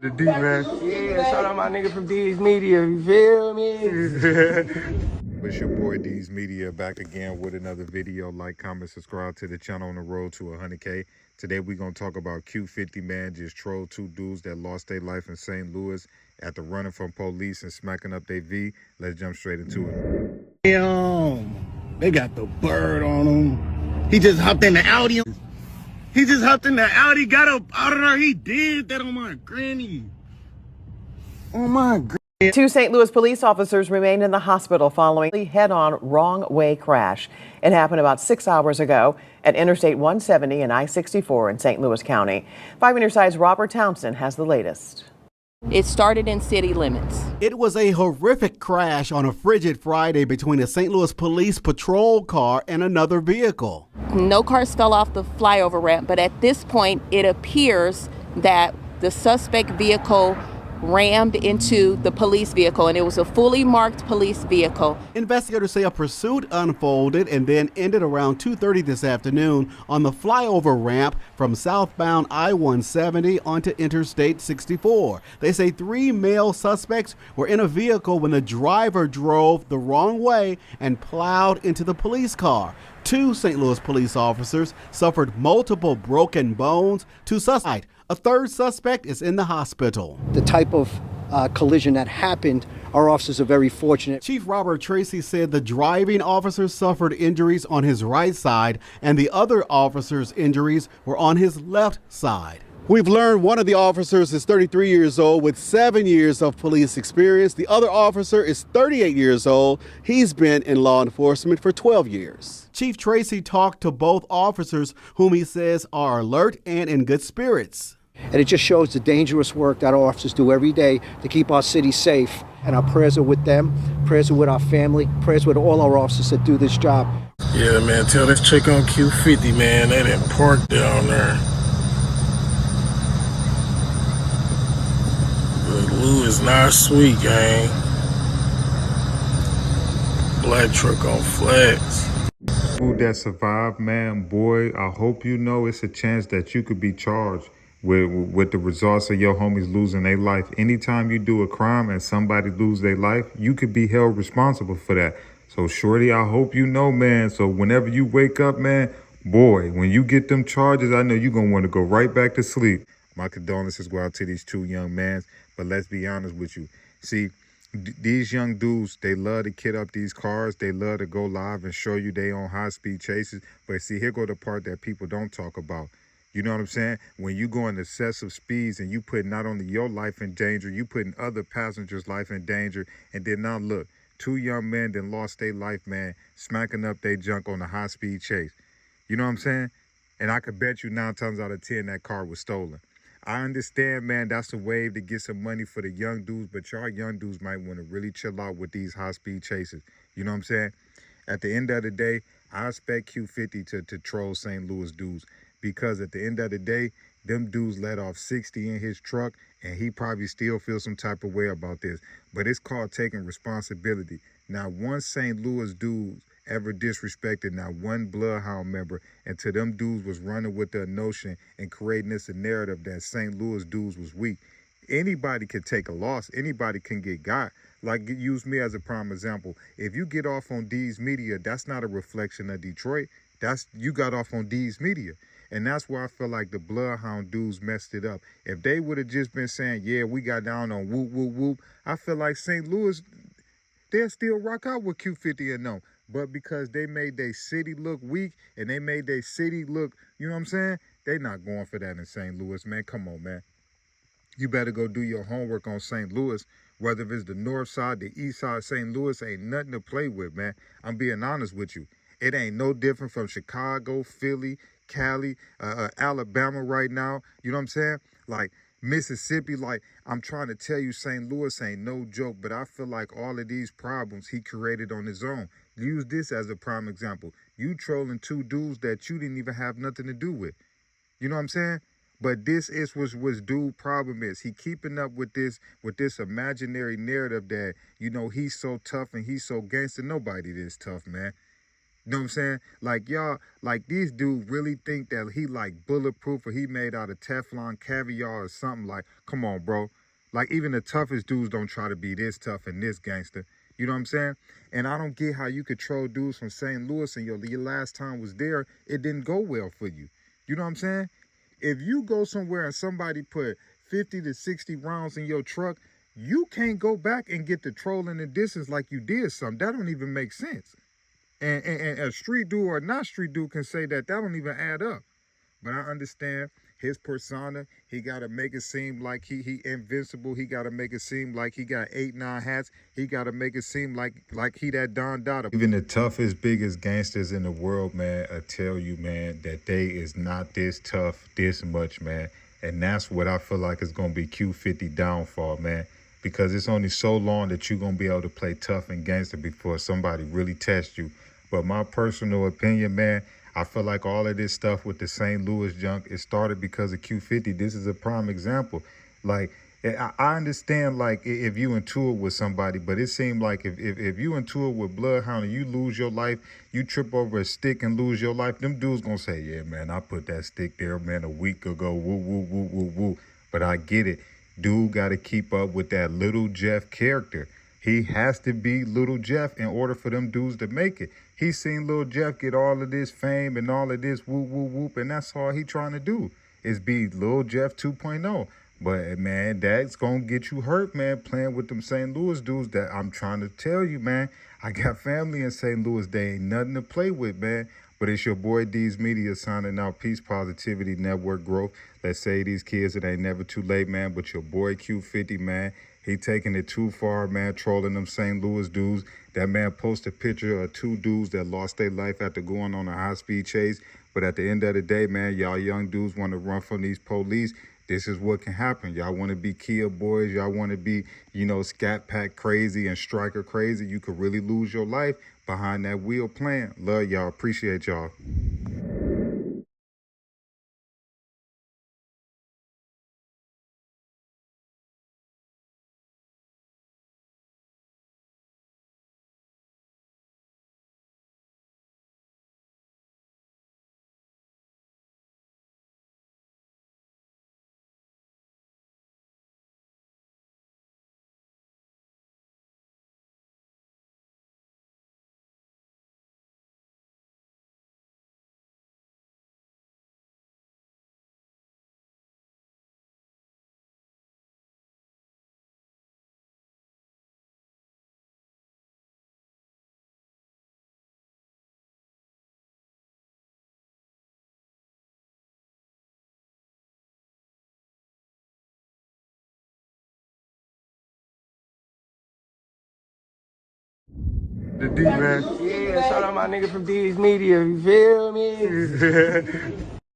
The D, man. Yeah, shout out my nigga from D's Media, you feel me? It's your boy D's Media back again with another video. Like, comment, subscribe to the channel on the road to 100K. Today we're going to talk about Q50, man. Just trolled two dudes that lost their life in St. Louis after running from police and smacking up their V. Let's jump straight into it. Damn, they got the bird on him. He just hopped in the Audi. Got up out of there. He did that on my granny. On my granny. Two St. Louis police officers remain in the hospital following a head-on wrong-way crash. It happened about 6 hours ago at Interstate 170 and I-64 in St. Louis County. 5 News Side's Robert Townsend has the latest. It started in city limits. It was a horrific crash on a frigid Friday between a St. Louis police patrol car and another vehicle. No cars fell off the flyover ramp, but at this point, it appears that the suspect vehicle rammed into the police vehicle, and it was a fully marked police vehicle. Investigators say a pursuit unfolded and then ended around 2:30 this afternoon on the flyover ramp from southbound I-170 onto Interstate 64. They say 3 male suspects were in a vehicle when the driver drove the wrong way and plowed into the police car. 2 St. Louis police officers suffered multiple broken bones. 2 suspects. A 3rd suspect is in the hospital. The type of collision that happened, our officers are very fortunate. Chief Robert Tracy said the driving officer suffered injuries on his right side and the other officer's injuries were on his left side. We've learned one of the officers is 33 years old with 7 years of police experience. The other officer is 38 years old. He's been in law enforcement for 12 years. Chief Tracy talked to both officers, whom he says are alert and in good spirits. And it just shows the dangerous work that our officers do every day to keep our city safe. And our prayers are with them, prayers are with our family, prayers with all our officers that do this job. Yeah, man, tell this chick on Q50, man, they didn't park down there. But Lou is not sweet, gang. Black truck on flags. Who that survived, man, boy, I hope you know it's a chance that you could be charged with the results of your homies losing their life. Anytime you do a crime and somebody lose their life, you could be held responsible for that. So shorty, I hope you know, man. So whenever you wake up, man, boy, when you get them charges, I know you're going to want to go right back to sleep. My condolences go out to these 2 young men, but let's be honest with you. See, these young dudes, they love to kid up these cars. They love to go live and show you they on high-speed chases. But see, here go the part that people don't talk about. You know what I'm saying? When you go in excessive speeds and you put not only your life in danger, you putting other passengers' life in danger. And then now look, 2 young men then lost their life, man, smacking up their junk on a high-speed chase. You know what I'm saying? And I could bet you 9 times out of 10 that car was stolen. I understand, man, that's a wave to get some money for the young dudes, but y'all young dudes might want to really chill out with these high-speed chases. You know what I'm saying? At the end of the day, I expect Q50 to troll St. Louis dudes, because at the end of the day, them dudes let off 60 in his truck, and he probably still feels some type of way about this. But it's called taking responsibility. Now, one St. Louis dude ever disrespected not one Bloodhound member, and to them dudes was running with the notion and creating this narrative that St. Louis dudes was weak. Anybody can take a loss. Anybody can get got. Like, use me as a prime example. If you get off on D's Media, that's not a reflection of Detroit. You got off on D's Media. And that's where I feel like the Bloodhound dudes messed it up. If they would have just been saying, yeah, we got down on whoop, whoop, whoop, I feel like St. Louis, they'll still rock out with Q50 and no. But because they made their city look weak and they made their city look, you know what I'm saying? They not going for that in St. Louis, man. Come on, man. You better go do your homework on St. Louis. Whether it's the north side, the east side of St. Louis, ain't nothing to play with, man. I'm being honest with you. It ain't no different from Chicago, Philly, Cali, Alabama right now. You know what I'm saying? Like Mississippi, like I'm trying to tell you, St. Louis ain't no joke, but I feel like all of these problems he created on his own. Use this as a prime example. You trolling 2 dudes that you didn't even have nothing to do with. You know what I'm saying? But this is what dude problem is. He keeping up with this imaginary narrative that, you know, he's so tough and he's so gangster. Nobody this tough, man. You know what I'm saying? Like y'all, like these dudes really think that he like bulletproof or he made out of Teflon caviar or something. Like, come on, bro. Like even the toughest dudes don't try to be this tough and this gangster. You know what I'm saying? And I don't get how you could troll dudes from St. Louis and your last time was there, it didn't go well for you. You know what I'm saying? If you go somewhere and somebody put 50 to 60 rounds in your truck, you can't go back and get the trolling the distance like you did something. That don't even make sense. And a street dude or not street dude can say that don't even add up. But I understand his persona. He got to make it seem like he invincible. He got to make it seem like he got 8, 9 hats. He got to make it seem like he that Don Dada. Even the toughest, biggest gangsters in the world, man, I tell you, man, that they is not this tough this much, man. And that's what I feel like is going to be Q50 downfall, man. Because it's only so long that you're going to be able to play tough and gangster before somebody really tests you. But my personal opinion, man, I feel like all of this stuff with the St. Louis junk, it started because of Q50. This is a prime example. Like, I understand, like, if you in tour with somebody, but it seemed like if you in tour with Bloodhound and you lose your life, you trip over a stick and lose your life, them dudes gonna say, yeah, man, I put that stick there, man, a week ago, woo, woo, woo, woo, woo. But I get it. Dude got to keep up with that Little Jeff character. He has to be Little Jeff in order for them dudes to make it. He seen Little Jeff get all of this fame and all of this whoop, whoop, whoop, and that's all he trying to do is be Little Jeff 2.0. But, man, that's going to get you hurt, man, playing with them St. Louis dudes that I'm trying to tell you, man. I got family in St. Louis. They ain't nothing to play with, man. But it's your boy D's Media signing out. Peace, positivity, network growth. Let's say these kids, it ain't never too late, man. But your boy Q50, man, he taking it too far, man, trolling them St. Louis dudes. That man posted a picture of 2 dudes that lost their life after going on a high-speed chase. But at the end of the day, man, y'all young dudes want to run from these police. This is what can happen. Y'all want to be Kia boys. Y'all want to be, you know, Scat Pack crazy and Striker crazy. You could really lose your life behind that wheel playing. Love y'all. Appreciate y'all. The D, man. Yeah, shout out my nigga from D's Media, you feel me?